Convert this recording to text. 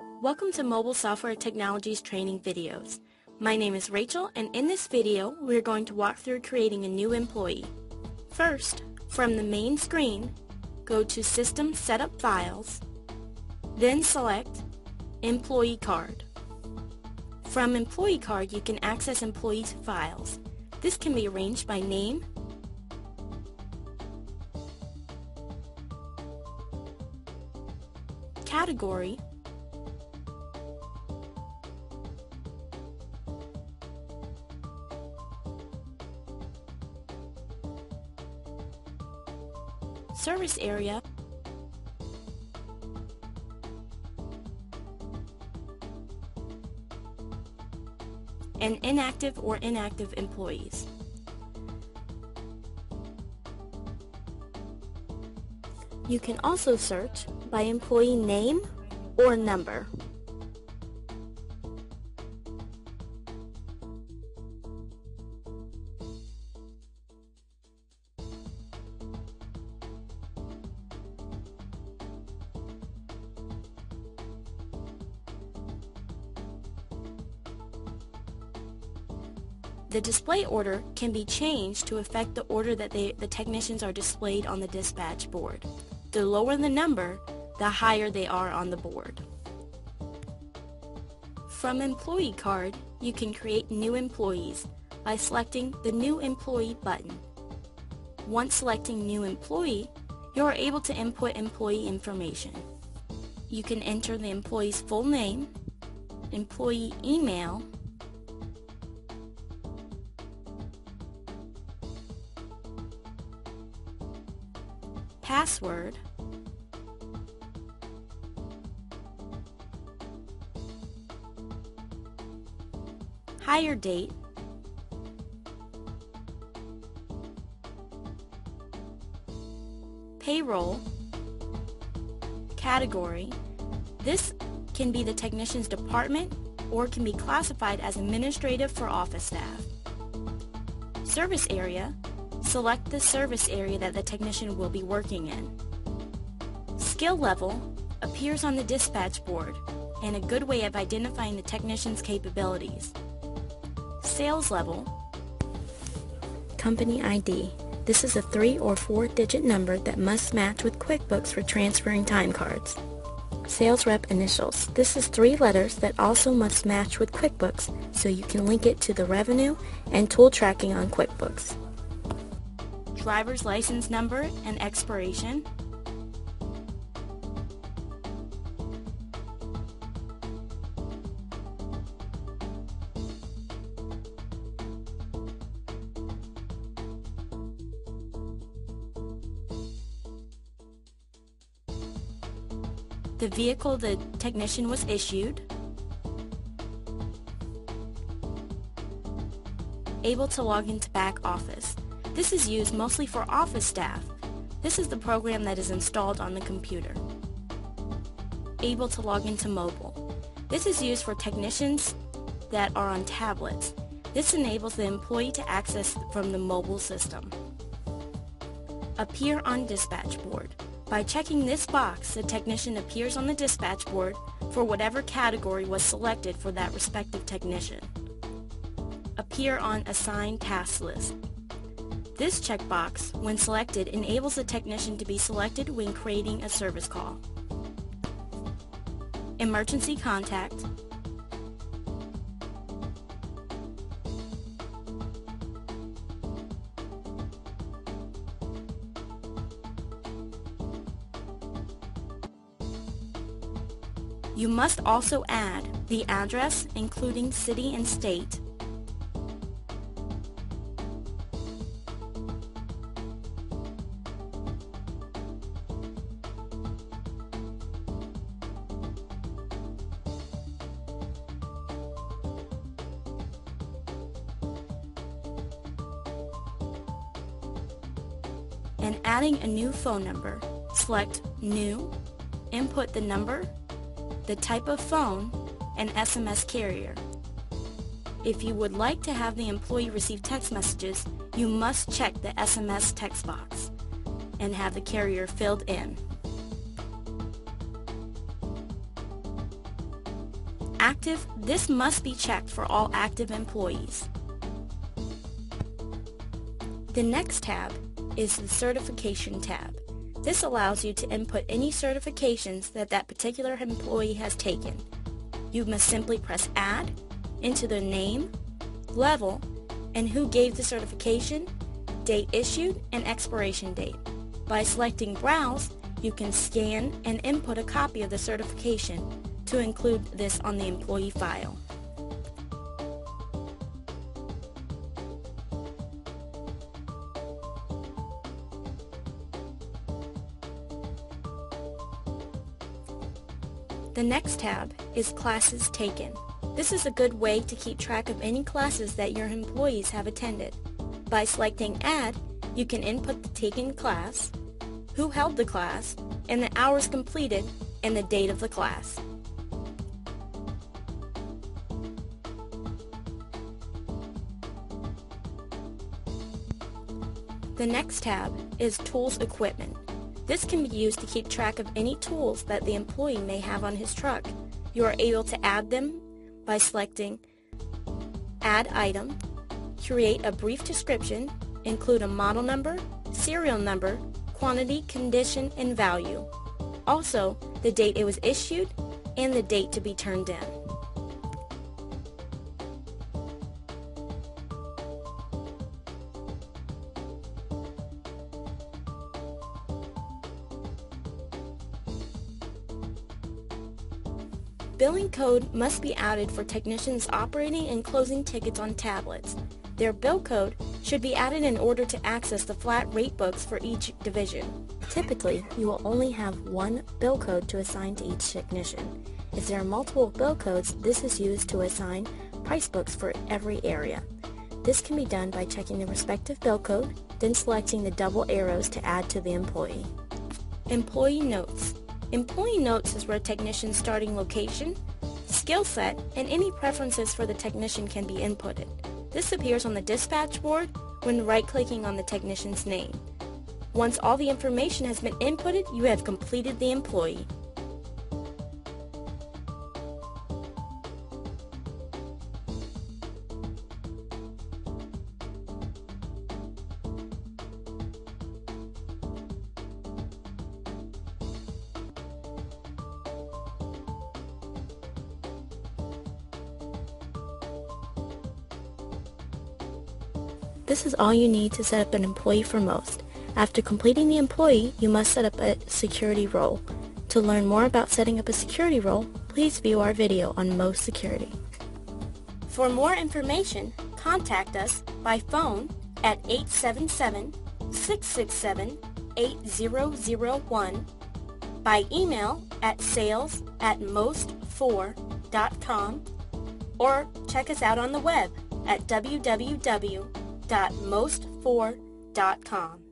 Welcome to Mobile Software Technologies training videos. My name is Rachel, and in this video we're going to walk through creating a new employee. First, from the main screen, go to System Setup Files, then select Employee Card. From Employee Card you can access employees' files. This can be arranged by name, category, service area, and inactive or inactive employees. You can also search by employee name or number. The display order can be changed to affect the order that the technicians are displayed on the dispatch board. The lower the number, the higher they are on the board. From Employee Card, you can create new employees by selecting the New Employee button. Once selecting New Employee, you are able to input employee information. You can enter the employee's full name, employee email, password, hire date, payroll, category. This can be the technician's department or can be classified as administrative for office staff. Service area. Select the service area that the technician will be working in. Skill level appears on the dispatch board and a good way of identifying the technician's capabilities. Sales level. Company ID. This is a 3 or 4-digit number that must match with QuickBooks for transferring time cards. Sales rep initials. This is 3 letters that also must match with QuickBooks so you can link it to the revenue and tool tracking on QuickBooks. Driver's license number and expiration, the vehicle the technician was issued, able to log into back office. This is used mostly for office staff. This is the program that is installed on the computer. Able to log into mobile. This is used for technicians that are on tablets. This enables the employee to access from the mobile system. Appear on dispatch board. By checking this box, the technician appears on the dispatch board for whatever category was selected for that respective technician. Appear on assigned task list. This checkbox, when selected, enables the technician to be selected when creating a service call. Emergency contact. You must also add the address, including city and state, and adding a new phone number. Select New, input the number, the type of phone, and SMS carrier. If you would like to have the employee receive text messages, you must check the SMS text box and have the carrier filled in. active, this must be checked for all active employees. The next tab is the Certification tab. This allows you to input any certifications that particular employee has taken. You must simply press Add, enter their name, level, and who gave the certification, date issued, and expiration date. By selecting Browse, you can scan and input a copy of the certification to include this on the employee file. The next tab is Classes Taken. This is a good way to keep track of any classes that your employees have attended. By selecting Add, you can input the taken class, who held the class, and the hours completed, and the date of the class. The next tab is Tools Equipment. This can be used to keep track of any tools that the employee may have on his truck. You are able to add them by selecting Add Item, create a brief description, include a model number, serial number, quantity, condition, and value. Also, the date it was issued and the date to be turned in. Billing code must be added for technicians operating and closing tickets on tablets. Their bill code should be added in order to access the flat rate books for each division. Typically, you will only have one bill code to assign to each technician. If there are multiple bill codes, this is used to assign price books for every area. This can be done by checking the respective bill code, then selecting the double arrows to add to the employee. Employee Notes. Employee Notes is where technician's starting location, skill set, and any preferences for the technician can be inputted. This appears on the dispatch board when right-clicking on the technician's name. Once all the information has been inputted, you have completed the employee. This is all you need to set up an employee for Most. After completing the employee, you must set up a security role. To learn more about setting up a security role, please view our video on Most Security. For more information, contact us by phone at 877-667-8001, by email at sales@most4.com, or check us out on the web at www.most4.com.